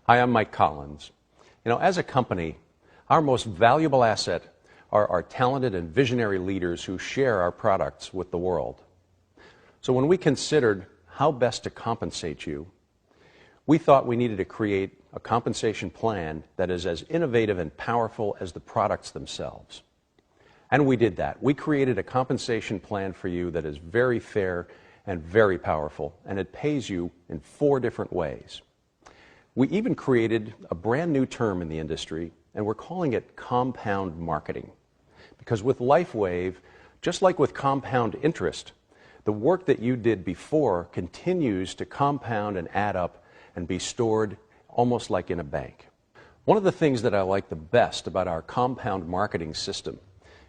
Hi, I'm Mike Collins. As a company, our most valuable asset are our talented and visionary leaders who share our products with the world. So when we considered how best to compensate you, we thought we needed to create a compensation plan that is as innovative and powerful as the products themselves. And we did that. We created a compensation plan for you that is very fair and very powerful, and it pays you in 4 different ways. We even created a brand new term in the industry, and we're calling it compound marketing. Because with LifeWave, just like with compound interest, the work that you did before continues to compound and add up and be stored almost like in a bank. One of the things that I like the best about our compound marketing system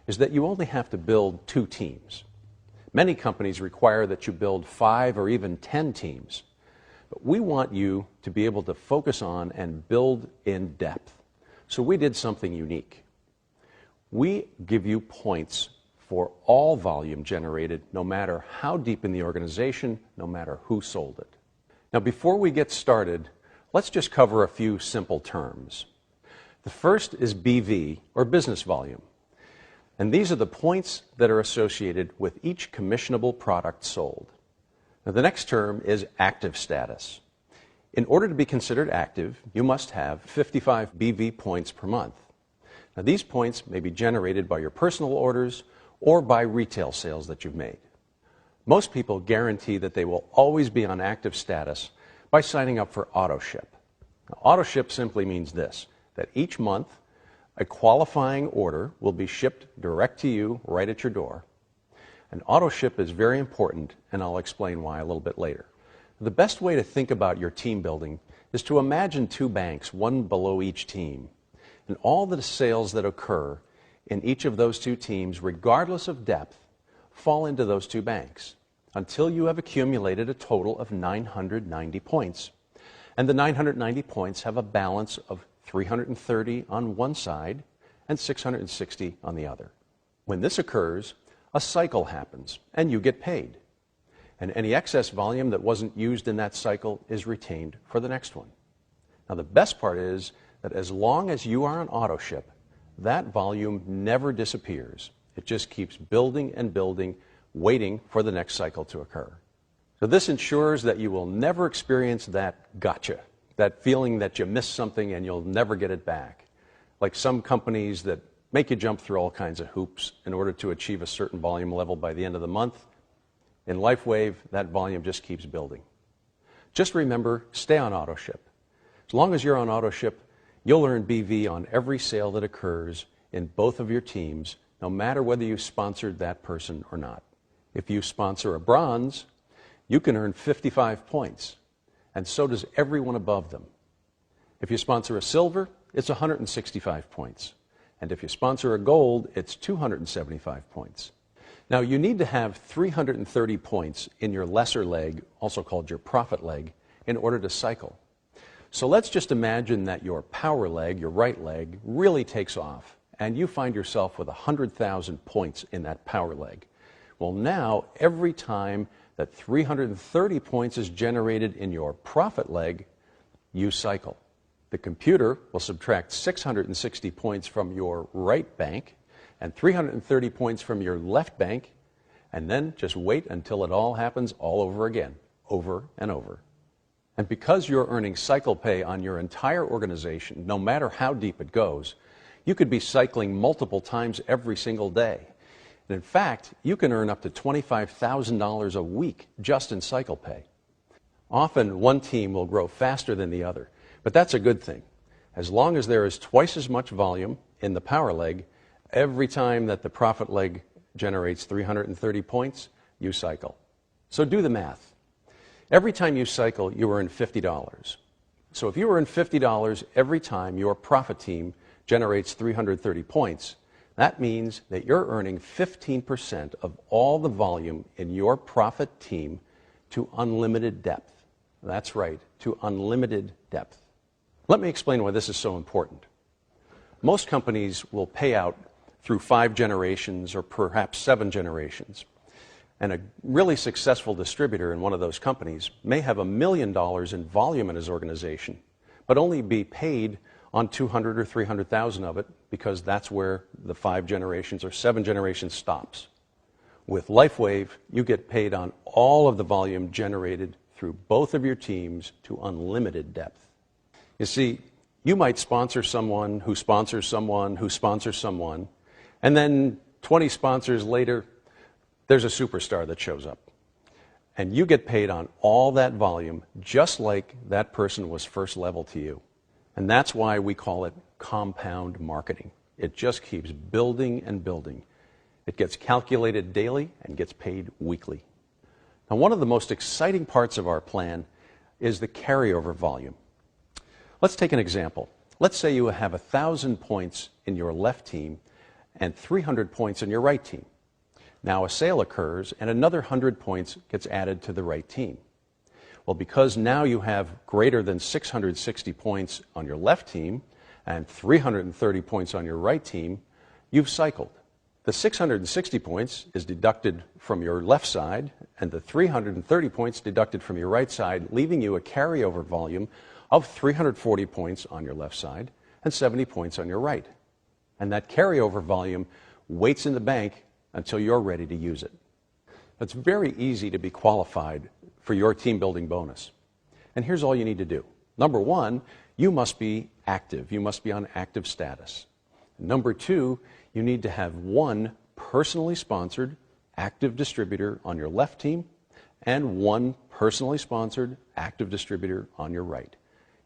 is that you only have to build 2 teams. Many companies require that you build 5 or even 10 teams. But we want you to be able to focus on and build in depth. So we did something unique. We give you points for all volume generated, no matter how deep in the organization, no matter who sold it. Now, before we get started, let's just cover a few simple terms. The first is BV, or business volume. And these are the points that are associated with each commissionable product sold. Now, the next term is active status. In order to be considered active, you must have 55 BV points per month. Now, these points may be generated by your personal orders or by retail sales that you've made. Most people guarantee that they will always be on active status by signing up for auto-ship. Now, auto-ship simply means this, that each month a qualifying order will be shipped direct to you right at your door. And auto-ship is very important, and I'll explain why a little bit later. The best way to think about your team building is to imagine 2 banks, one below each team. And all the sales that occur in each of those 2 teams, regardless of depth, fall into those 2 banks until you have accumulated a total of 990 points. And the 990 points have a balance of 330 on one side and 660 on the other. When this occurs, a cycle happens, and you get paid. And any excess volume that wasn't used in that cycle is retained for the next one. Now, the best part is that as long as you are on auto-ship, that volume never disappears. It just keeps building and building, waiting for the next cycle to occur. So this ensures that you will never experience that gotcha, that feeling that you missed something and you'll never get it back. Like some companies that make you jump through all kinds of hoops in order to achieve a certain volume level by the end of the month. In LifeWave, that volume just keeps building. Just remember, stay on auto-ship. As long as you're on auto-ship, you'll earn BV on every sale that occurs in both of your teams, no matter whether you sponsored that person or not. If you sponsor a bronze, you can earn 55 points, and so does everyone above them. If you sponsor a silver, it's 165 points. And if you sponsor a gold, it's 275 points. Now, you need to have 330 points in your lesser leg, also called your profit leg, in order to cycle. So let's just imagine that your power leg, your right leg, really takes off, and you find yourself with 100,000 points in that power leg. Well, now, every time that 330 points is generated in your profit leg, you cycle. The computer will subtract 660 points from your right bank and 330 points from your left bank, and then just wait until it all happens all over again, over and over. And because you're earning cycle pay on your entire organization, no matter how deep it goes, you could be cycling multiple times every single day. And in fact, you can earn up to $25,000 a week just in cycle pay. Often, one team will grow faster than the other. But that's a good thing. As long as there is twice as much volume in the power leg, every time that the profit leg generates 330 points, you cycle. So do the math. Every time you cycle, you earn $50. So if you earn $50 every time your profit team generates 330 points, that means that you're earning 15% of all the volume in your profit team to unlimited depth. That's right, to unlimited depth. Let me explain why this is so important. Most companies will pay out through 5 generations or perhaps 7 generations. And a really successful distributor in one of those companies may have $1 million in volume in his organization, but only be paid on 200 or 300,000 of it, because that's where the 5 generations or 7 generations stops. With LifeWave, you get paid on all of the volume generated through both of your teams to unlimited depth. You see, you might sponsor someone who sponsors someone who sponsors someone, and then 20 sponsors later, there's a superstar that shows up. And you get paid on all that volume just like that person was first level to you. And that's why we call it compound marketing. It just keeps building and building. It gets calculated daily and gets paid weekly. Now, one of the most exciting parts of our plan is the carryover volume. Let's take an example. Let's say you have 1,000 points in your left team and 300 points in your right team. Now a sale occurs and another 100 points gets added to the right team. Well, because now you have greater than 660 points on your left team and 330 points on your right team, you've cycled. The 660 points is deducted from your left side and the 330 points deducted from your right side, leaving you a carryover volume of 340 points on your left side and 70 points on your right. And that carryover volume waits in the bank until you're ready to use it. It's very easy to be qualified for your team building bonus. And here's all you need to do. Number one, you must be active. You must be on active status. Number two, you need to have one personally sponsored active distributor on your left team and one personally sponsored active distributor on your right.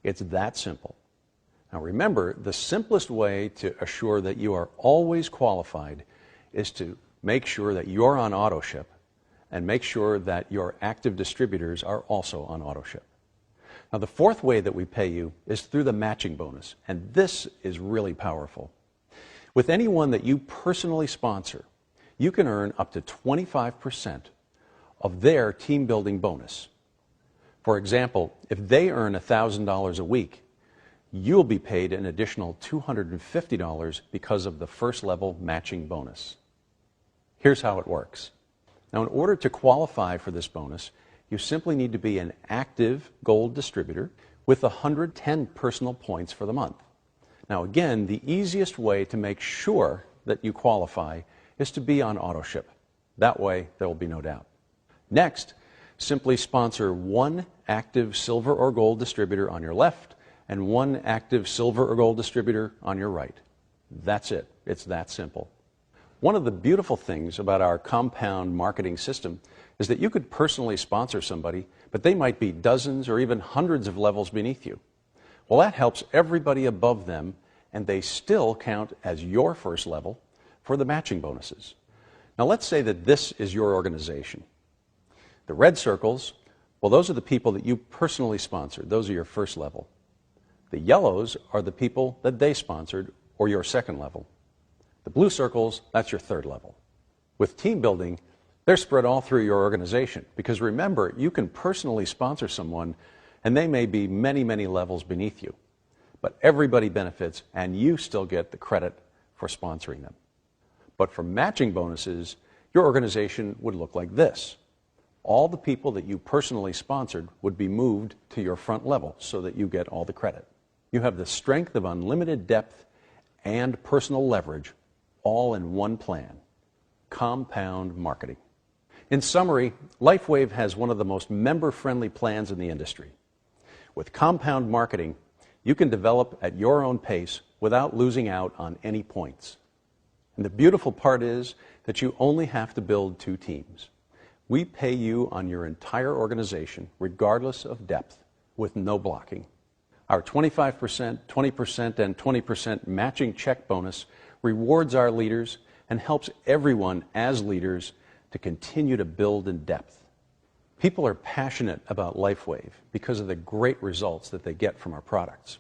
It's that simple. Now remember, the simplest way to assure that you are always qualified is to make sure that you're on auto ship and make sure that your active distributors are also on auto ship. Now the fourth way that we pay you is through the matching bonus, and this is really powerful. With anyone that you personally sponsor, you can earn up to 25% of their team building bonus. For example, if they earn $1,000 a week, you'll be paid an additional $250 because of the first level matching bonus. Here's how it works. Now, in order to qualify for this bonus, you simply need to be an active gold distributor with 110 personal points for the month. Now, again, the easiest way to make sure that you qualify is to be on auto ship. That way, there will be no doubt. Next, simply sponsor one active silver or gold distributor on your left and one active silver or gold distributor on your right. That's it. It's that simple. One of the beautiful things about our compound marketing system is that you could personally sponsor somebody, but they might be dozens or even hundreds of levels beneath you. Well, that helps everybody above them, and they still count as your first level for the matching bonuses. Now, let's say that this is your organization. The red circles, well, those are the people that you personally sponsored. Those are your first level. The yellows are the people that they sponsored, or your second level. The blue circles, that's your third level. With team building, they're spread all through your organization, because remember, you can personally sponsor someone and they may be many, many levels beneath you. But everybody benefits and you still get the credit for sponsoring them. But for matching bonuses, your organization would look like this. All the people that you personally sponsored would be moved to your front level so that you get all the credit. You have the strength of unlimited depth and personal leverage all in one plan. Compound marketing. In summary, LifeWave has one of the most member-friendly plans in the industry. With compound marketing, you can develop at your own pace without losing out on any points. And the beautiful part is that you only have to build 2 teams. We pay you on your entire organization, regardless of depth, with no blocking. Our 25%, 20%, and 20% matching check bonus rewards our leaders and helps everyone as leaders to continue to build in depth. People are passionate about LifeWave because of the great results that they get from our products.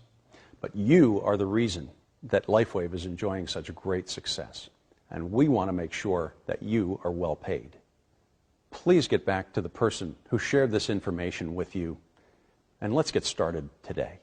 But you are the reason that LifeWave is enjoying such great success, and we want to make sure that you are well paid. Please get back to the person who shared this information with you, and let's get started today.